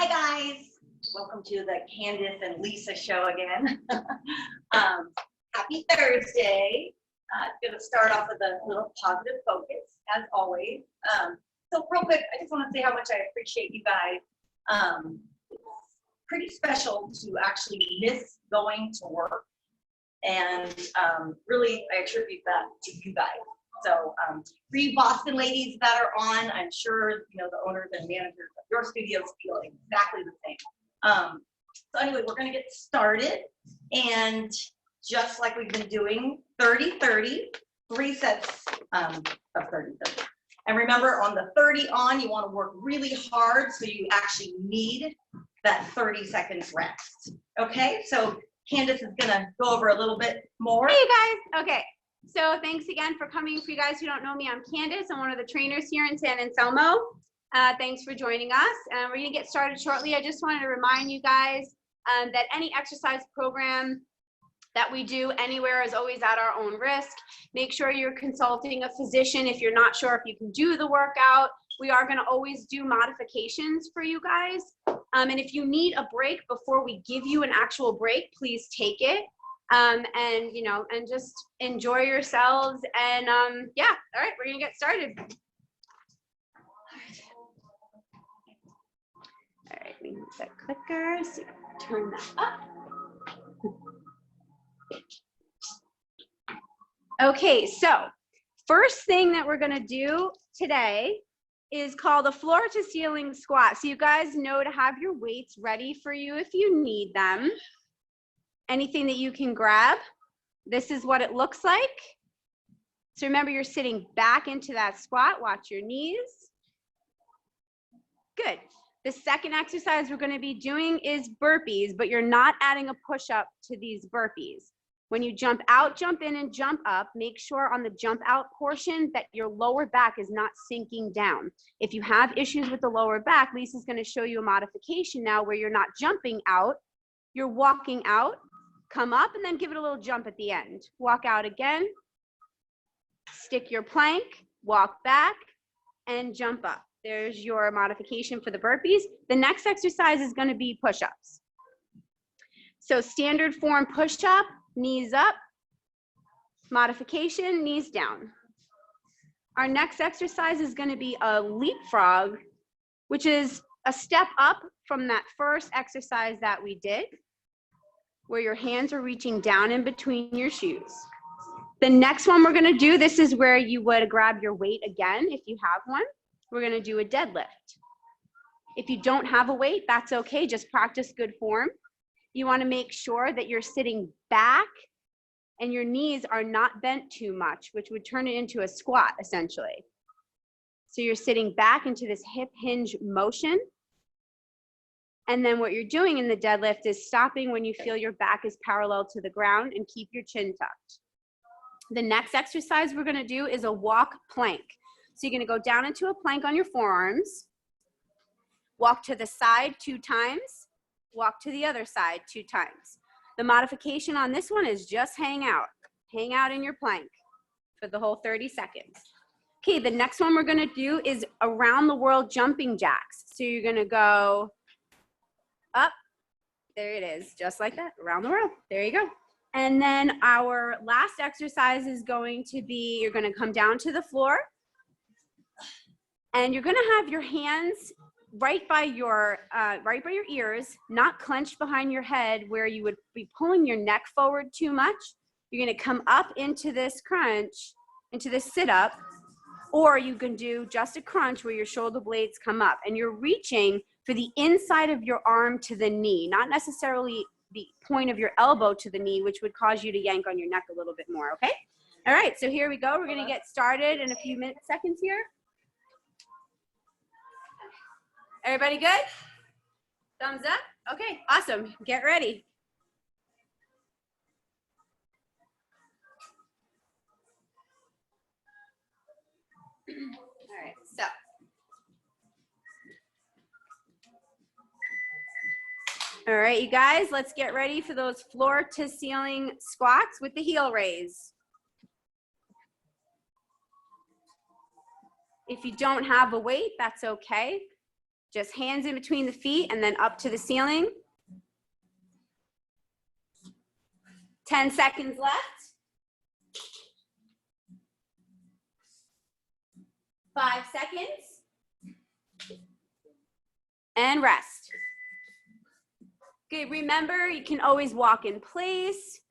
Hi guys, welcome to the Candace and Lisa show again. Happy Thursday. Going to start off with a little positive focus as always. So real quick, I just want to say how much I appreciate you guys. It's pretty special to actually miss going to work, and really I attribute that to you guys. So for you Boston ladies that are on, I'm sure you know the owners and managers of your studios feel exactly the same. So anyway, we're going to get started, and just like we've been doing, 30-30, 3 sets of 30-30. And remember, on the 30 on, you want to work really hard, so you actually need that 30 seconds rest. Okay, so Candace is going to go over a little bit more. Hey, you guys. Okay. So thanks again for coming. For you guys who don't know me, I'm Candace. I'm one of the trainers here in San Anselmo. Thanks for joining us. We're going to get started shortly. I just wanted to remind you guys that any exercise program that we do anywhere is always at our own risk. Make sure you're consulting a physician if you're not sure if you can do the workout. We are going to always do modifications for you guys. And if you need a break before we give you an actual break, please take it. And you know, and just enjoy yourselves. And yeah, all right, we're gonna get started. All right, we use that clicker, so turn that up. Okay, so first thing that we're gonna do today is called a floor to ceiling squat. So you guys know to have your weights ready for you if you need them. Anything that you can grab. This is what it looks like. So remember, you're sitting back into that squat. Watch your knees. Good. The second exercise we're going to be doing is burpees, but you're not adding a push-up to these burpees. When you jump out, jump in, and jump up, make sure on the jump out portion that your lower back is not sinking down. If you have issues with the lower back, Lisa's going to show you a modification now where you're not jumping out, you're walking out. Come up and then give it a little jump at the end. Walk out again, stick your plank, walk back, and jump up. There's your modification for the burpees. The next exercise is going to be push-ups. So standard form push-up, knees up, modification, knees down. Our next exercise is going to be a leapfrog, which is a step up from that first exercise that we did, where your hands are reaching down in between your shoes. The next one we're gonna do, this is where you would grab your weight again if you have one. We're gonna do a deadlift. If you don't have a weight, that's okay, just practice good form. You wanna make sure that you're sitting back and your knees are not bent too much, which would turn it into a squat essentially. So you're sitting back into this hip hinge motion. And then what you're doing in the deadlift is stopping when you feel your back is parallel to the ground and keep your chin tucked. The next exercise we're going to do is a walk plank. So you're going to go down into a plank on your forearms, walk to the side 2 times, walk to the other side 2 times. The modification on this one is just hang out in your plank for the whole 30 seconds. Okay, the next one we're going to do is around the world jumping jacks. So you're going to go up, there it is, just like that, around the world. There you go. And then our last exercise is going to be, you're going to come down to the floor, and you're going to have your hands right by your ears, not clenched behind your head where you would be pulling your neck forward too much. You're going to come up into this crunch, into this sit-up, or you can do just a crunch where your shoulder blades come up, and you're reaching for the inside of your arm to the knee, not necessarily the point of your elbow to the knee, which would cause you to yank on your neck a little bit more, okay? All right, so here we go. We're gonna get started in a few seconds here. Everybody good? Thumbs up? Okay, awesome. Get ready. All right, so. All right, you guys, let's get ready for those floor to ceiling squats with the heel raise. If you don't have a weight, that's okay. Just hands in between the feet and then up to the ceiling. 10 seconds left. 5 seconds. And rest. Good, remember, you can always walk in place.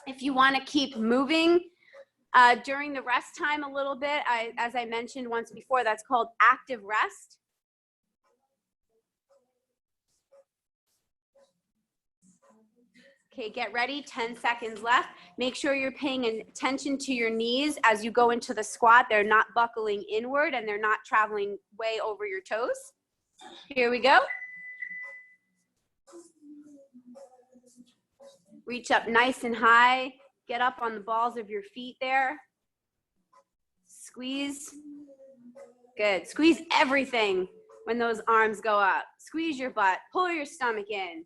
If you want to keep moving during the rest time a little bit, as I mentioned once before, that's called active rest. Okay, get ready, 10 seconds left. Make sure you're paying attention to your knees as you go into the squat. They're not buckling inward and they're not traveling way over your toes. Here we go. Reach up nice and high. Get up on the balls of your feet there. Squeeze. Good. Squeeze everything when those arms go up. Squeeze your butt. Pull your stomach in.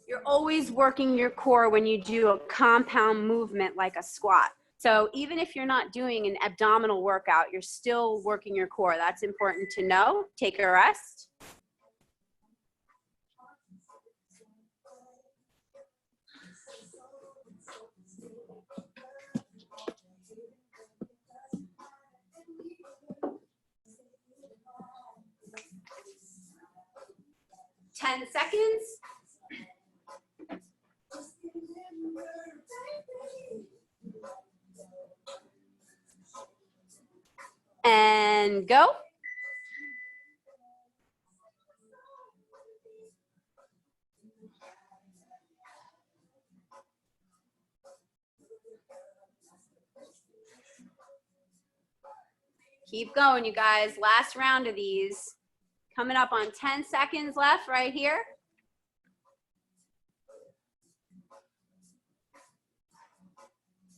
You're always working your core when you do a compound movement like a squat. So even if you're not doing an abdominal workout, you're still working your core. That's important to know. Take a rest. Ten seconds. And go. Keep going, you guys. Last round of these. Coming up on 10 seconds left right here.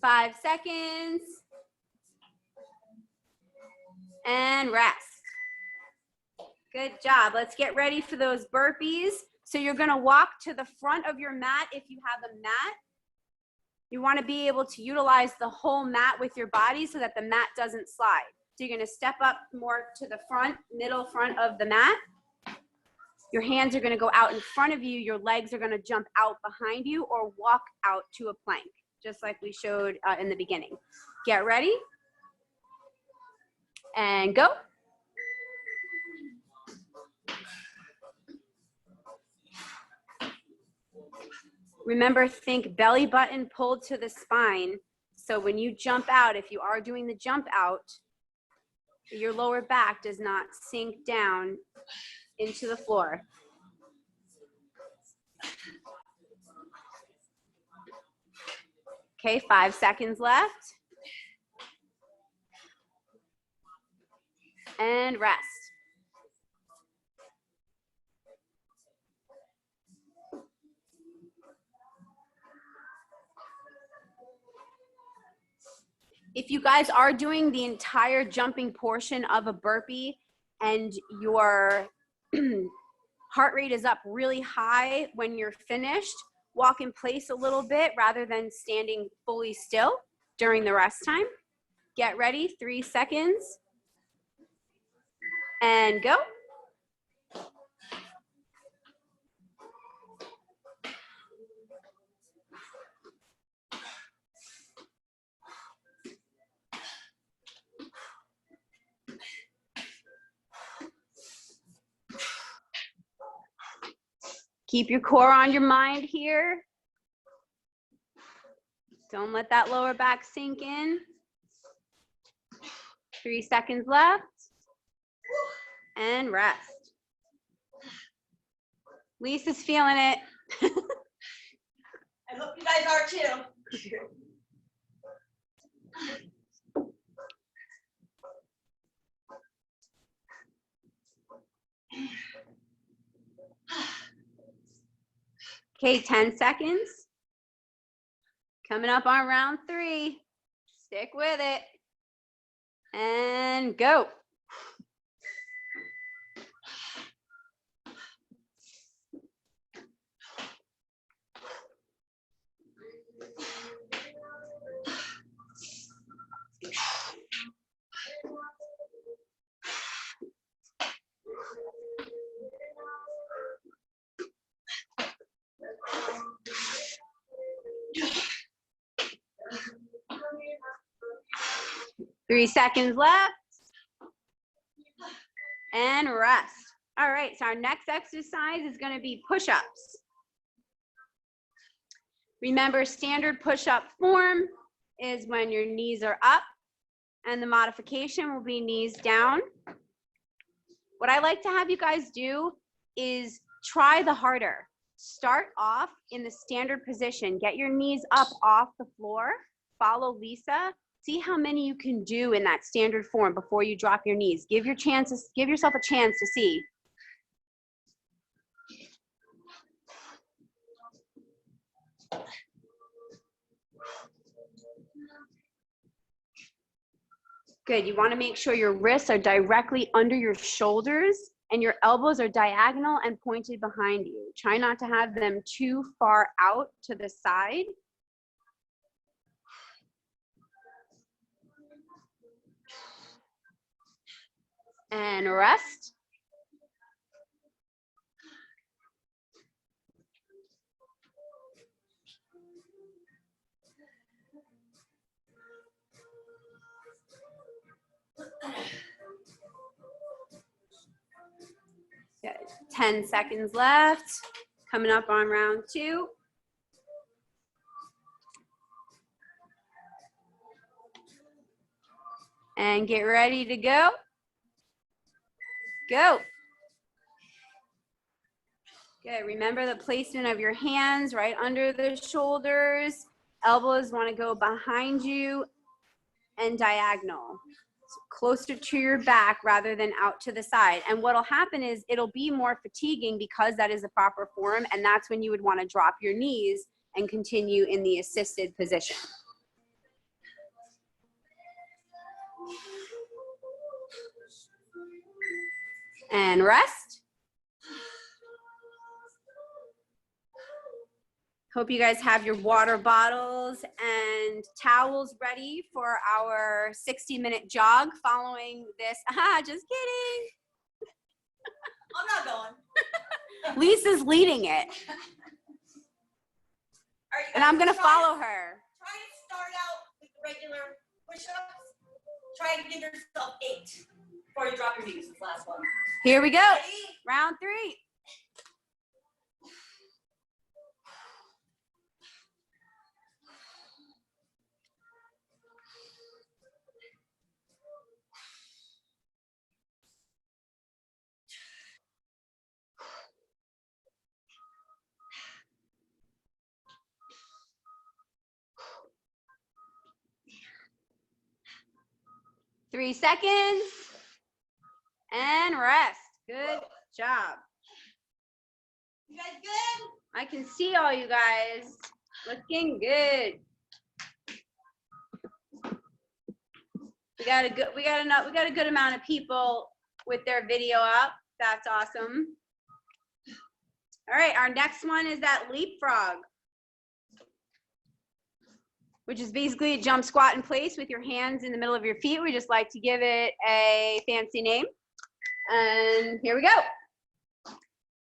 Five seconds. And rest. Good job. Let's get ready for those burpees. So you're going to walk to the front of your mat if you have a mat. You want to be able to utilize the whole mat with your body so that the mat doesn't slide. So you're going to step up more to the front, middle front of the mat. Your hands are going to go out in front of you. Your legs are going to jump out behind you or walk out to a plank, just like we showed in the beginning. Get ready. And go. Remember, think belly button pulled to the spine. So when you jump out, if you are doing the jump out, your lower back does not sink down into the floor. Okay, 5 seconds left. And rest. If you guys are doing the entire jumping portion of a burpee and your heart rate is up really high when you're finished, walk in place a little bit rather than standing fully still during the rest time. Get ready, 3 seconds. And go. Keep your core on your mind here. Don't let that lower back sink in. 3 seconds left. And rest. Lisa's feeling it. I hope you guys are too. Okay, 10 seconds. Coming up on round 3. Stick with it. And go. 3 seconds left. And rest. All right, so our next exercise is going to be push-ups. Remember, standard push-up form is when your knees are up, and the modification will be knees down. What I like to have you guys do is try the harder. Start off in the standard position. Get your knees up off the floor. Follow Lisa. See how many you can do in that standard form before you drop your knees. Give yourself a chance to see. Good. You want to make sure your wrists are directly under your shoulders and your elbows are diagonal and pointed behind you. Try not to have them too far out to the side. And rest. Good. 10 seconds left. Coming up on round 2. And get ready to go. Go. Good. Remember the placement of your hands right under the shoulders. Elbows want to go behind you and diagonal. So closer to your back rather than out to the side. And what'll happen is it'll be more fatiguing because that is the proper form, and that's when you would want to drop your knees and continue in the assisted position. And rest. Hope you guys have your water bottles and towels ready for our 60-minute jog following this. Just kidding. I'm not going. Lisa's leading it. And I'm going to follow her. Try to start out with regular push-ups. Try to give yourself 8 before you drop your knees. This last one. Here we go. Ready? Round 3. Three seconds. And rest. Good job. You guys good? I can see all you guys. Looking good. We got a good amount of people with their video up. That's awesome. All right, our next one is that leapfrog, which is basically a jump squat in place with your hands in the middle of your feet. We just like to give it a fancy name. And here we go.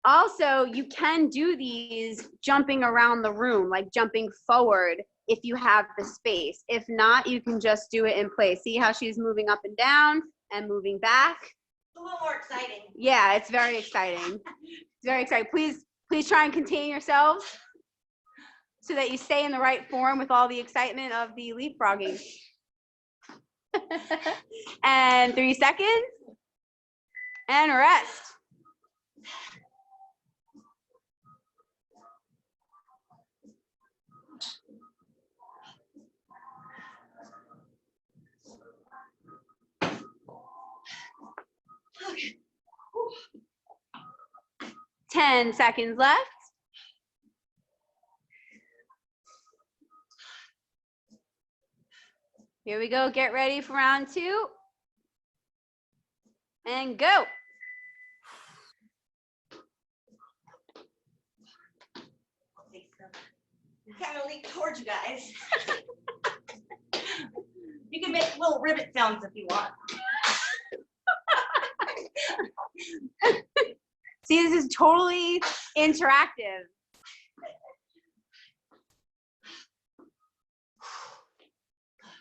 Also, you can do these jumping around the room, like jumping forward if you have the space. If not, you can just do it in place. See how she's moving up and down and moving back? It's a little more exciting. Yeah, it's very exciting. It's very exciting. Please try and contain yourselves so that you stay in the right form with all the excitement of the leapfrogging. And 3 seconds. And rest. Okay. 10 seconds left. Here we go. Get ready for round 2. And go. Kind of lean towards you guys. You can make little ribbit sounds if you want. See, this is totally interactive.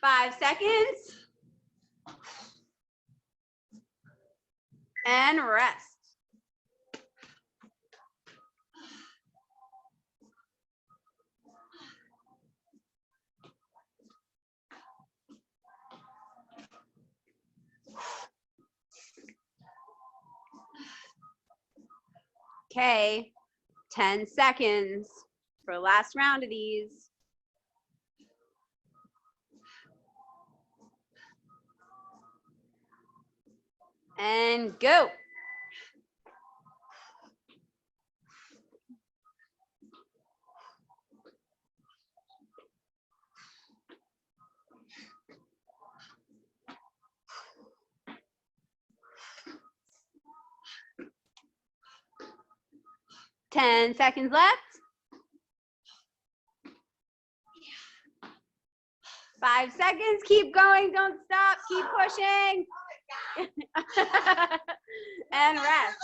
Five seconds. And rest. Okay, 10 seconds for the last round of these. And go. Ten seconds left. 5 seconds. Keep going. Don't stop. Keep pushing. And rest.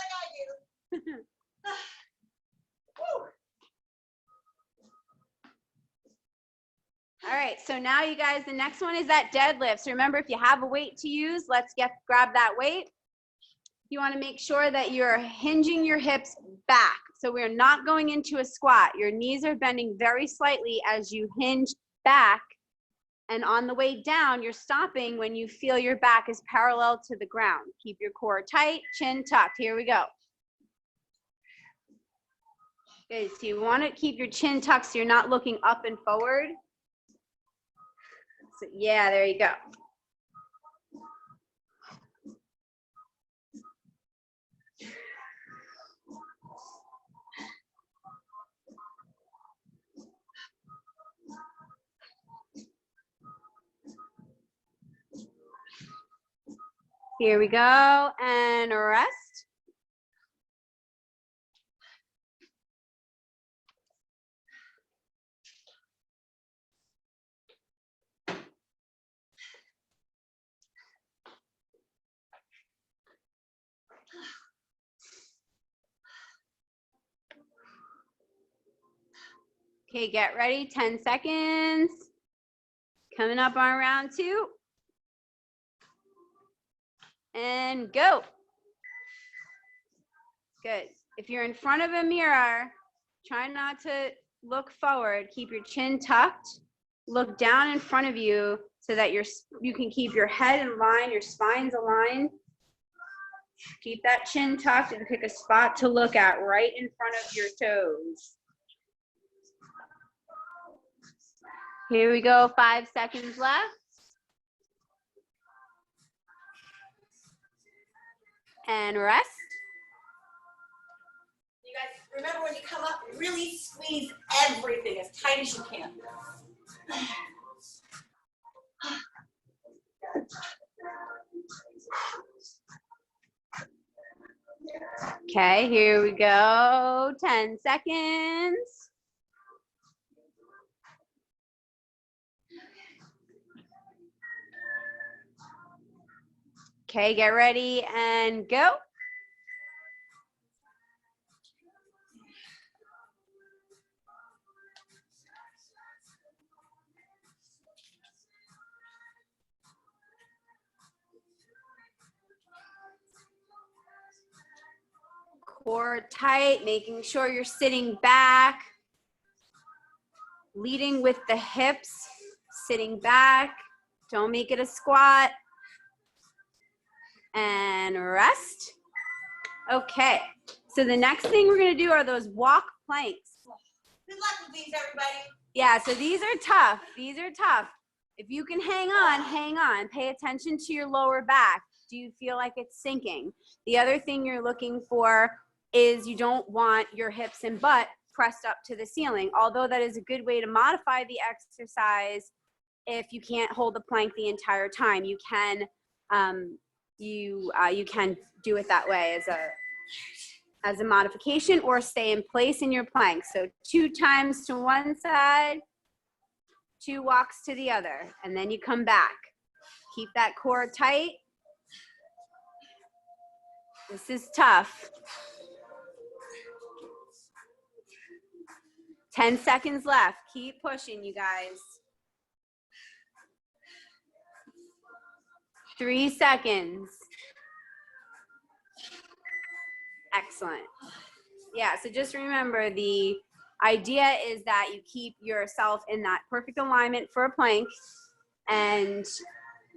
All right, so now you guys, the next one is that deadlift. So remember, if you have a weight to use, let's grab that weight. You want to make sure that you're hinging your hips back. So we're not going into a squat. Your knees are bending very slightly as you hinge back. And on the way down, you're stopping when you feel your back is parallel to the ground. Keep your core tight, chin tucked. Here we go. Good, so you want to keep your chin tucked so you're not looking up and forward. So, yeah, there you go. Here we go, and rest. Okay, get ready, 10 seconds. Coming up on round 2. And go. Good. If you're in front of a mirror, try not to look forward. Keep your chin tucked. Look down in front of you so that you can keep your head in line, your spine's aligned. Keep that chin tucked and pick a spot to look at right in front of your toes. Here we go, 5 seconds left. And rest. You guys, remember when you come up, really squeeze everything as tight as you can. Okay, here we go, 10 seconds. Okay, get ready and go. Core tight, making sure you're sitting back, leading with the hips, sitting back. Don't make it a squat. And rest. Okay, so the next thing we're gonna do are those walk planks. Good luck with these, everybody. Yeah, so these are tough. These are tough. If you can hang on, hang on. Pay attention to your lower back. Do you feel like it's sinking? The other thing you're looking for is you don't want your hips and butt pressed up to the ceiling. Although that is a good way to modify the exercise if you can't hold the plank the entire time. You can you can do it that way as a modification, or stay in place in your plank. So 2 times to one side, 2 walks to the other, and then you come back. Keep that core tight. This is tough. 10 seconds left. Keep pushing, you guys. 3 seconds. Excellent. Yeah, so just remember the idea is that you keep yourself in that perfect alignment for a plank, and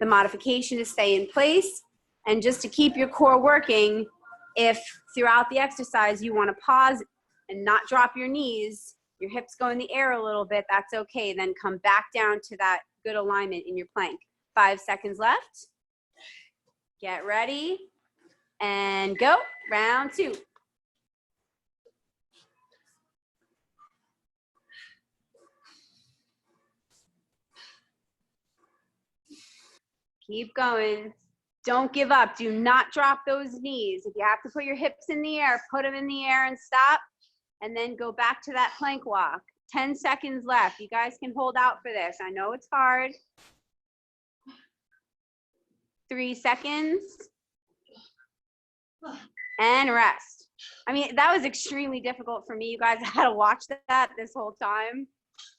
the modification to stay in place. And just to keep your core working, if throughout the exercise you want to pause and not drop your knees, your hips go in the air a little bit, that's okay. Then come back down to that good alignment in your plank. 5 seconds left. Get ready and go. Round 2. Keep going. Don't give up. Do not drop those knees. If you have to put your hips in the air, put them in the air and stop, and then go back to that plank walk. 10 seconds left. You guys can hold out for this. I know it's hard. 3 seconds. And rest. I mean, that was extremely difficult for me. You guys had to watch that this whole time.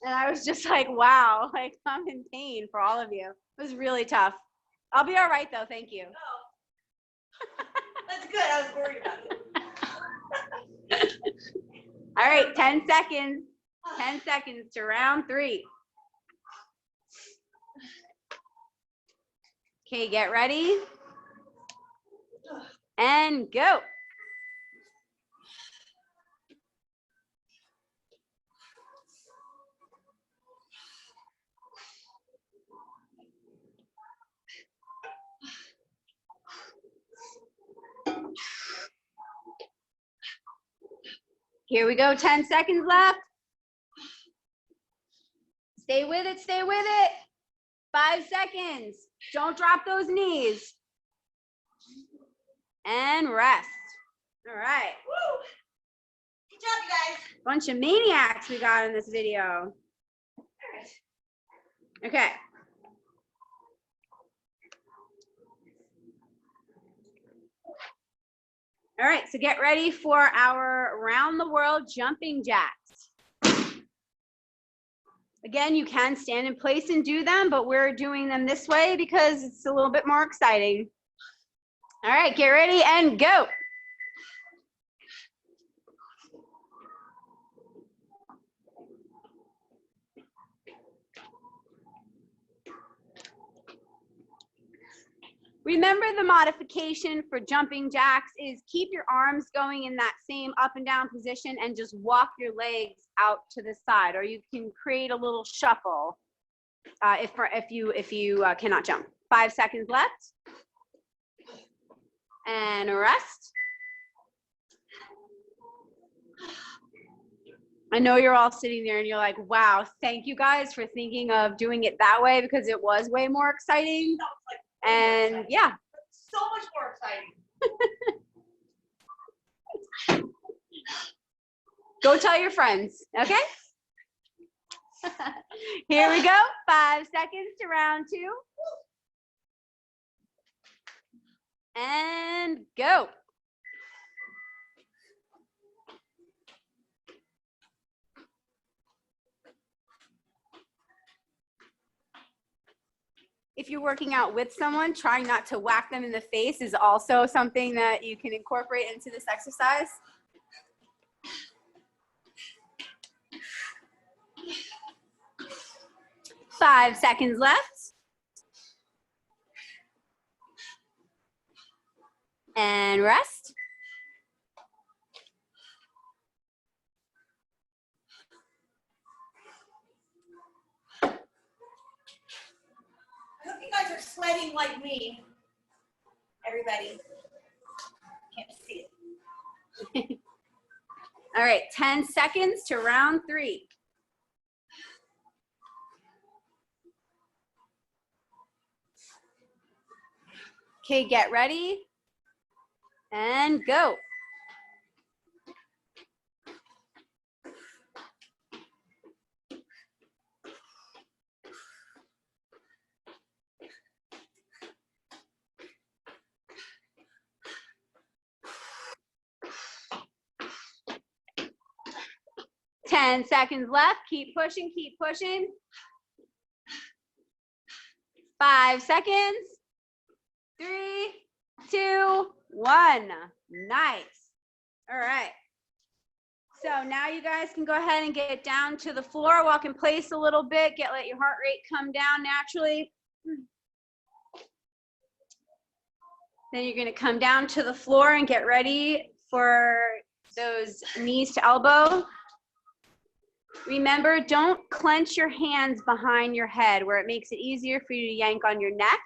And I was just like, wow, like I'm in pain for all of you. It was really tough. I'll be all right though, thank you. Oh. That's good, I was worried about it. All right, 10 seconds. 10 seconds to round 3. Okay, get ready. And go. Here we go, 10 seconds left. Stay with it, stay with it. 5 seconds. Don't drop those knees. And rest. All right. Woo! Good job, you guys. Bunch of maniacs we got in this video. All right. Okay. All right, so get ready for our round the world jumping jacks. Again, you can stand in place and do them, but we're doing them this way because it's a little bit more exciting. All right, get ready and go. Remember, the modification for jumping jacks is keep your arms going in that same up and down position and just walk your legs out to the side, or you can create a little shuffle if you cannot jump. 5 seconds left. And rest. I know you're all sitting there and you're like, wow, thank you guys for thinking of doing it that way because it was way more exciting. And yeah. So much more exciting. Go tell your friends, okay? Here we go. 5 seconds to round 2. And go. If you're working out with someone, trying not to whack them in the face is also something that you can incorporate into this exercise. Five seconds left. And rest. I hope you guys are sweating like me. Everybody. Can't see it. All right, 10 seconds to round 3. Okay, get ready and go. Ten seconds left. Keep pushing, keep pushing. 5 seconds. 3, 2, 1. Nice. All right. So now you guys can go ahead and get down to the floor, walk in place a little bit, let your heart rate come down naturally. Then you're gonna come down to the floor and get ready for those knees to elbow. Remember, don't clench your hands behind your head where it makes it easier for you to yank on your neck.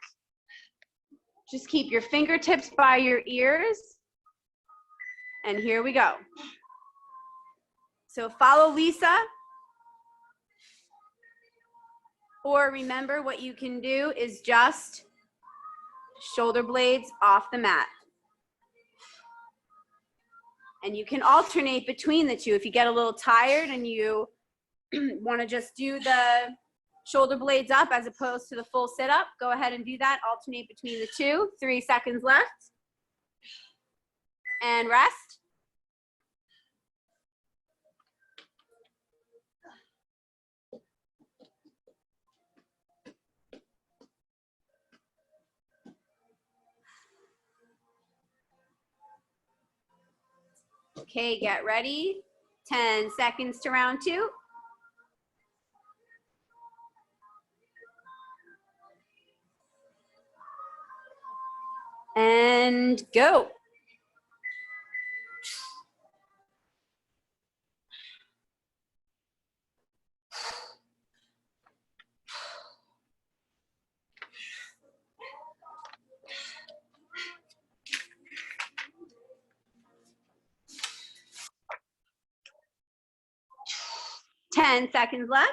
Just keep your fingertips by your ears. And here we go. So follow Lisa. Or remember, what you can do is just shoulder blades off the mat. And you can alternate between the two. If you get a little tired and you want to just do the shoulder blades up as opposed to the full sit-up, go ahead and do that. Alternate between the two. 3 seconds left. And rest. Okay, get ready. 10 seconds to round 2. And go. Ten seconds left.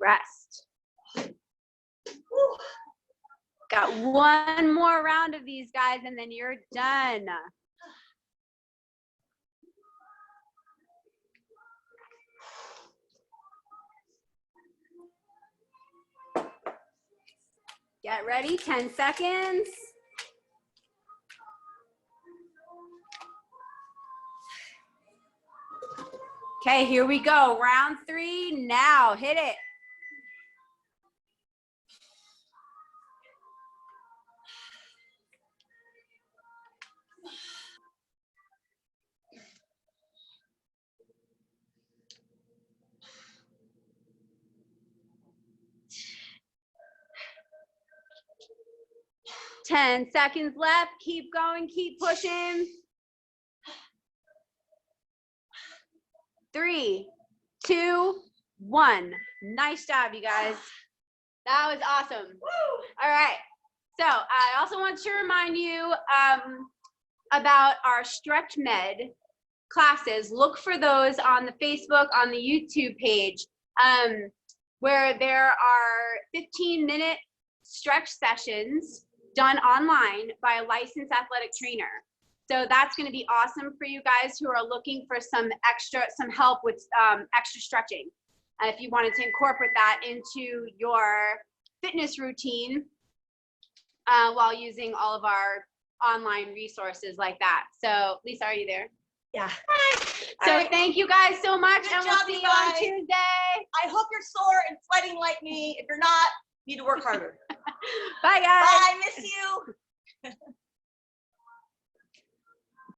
Rest. Got one more round of these guys and then you're done. Get ready, 10 seconds. Okay, here we go. Round 3 now. Hit it. Ten seconds left. Keep going. Keep pushing. 3, 2, 1. Nice job, you guys. That was awesome. All right. So I also want to remind you about our Stretch Med classes. Look for those on the Facebook, on the YouTube page, where there are 15-minute stretch sessions done online by a licensed athletic trainer. So that's going to be awesome for you guys who are looking for some help with extra stretching. If you wanted to incorporate that into your fitness routine while using all of our online resources like that. So Lisa, are you there? Yeah. Hi. So thank you guys so much. Good And we'll job, see you you on guys. Tuesday. I hope you're sore and sweating like me. If you're not, you need to work harder. Bye guys. Bye, I miss you.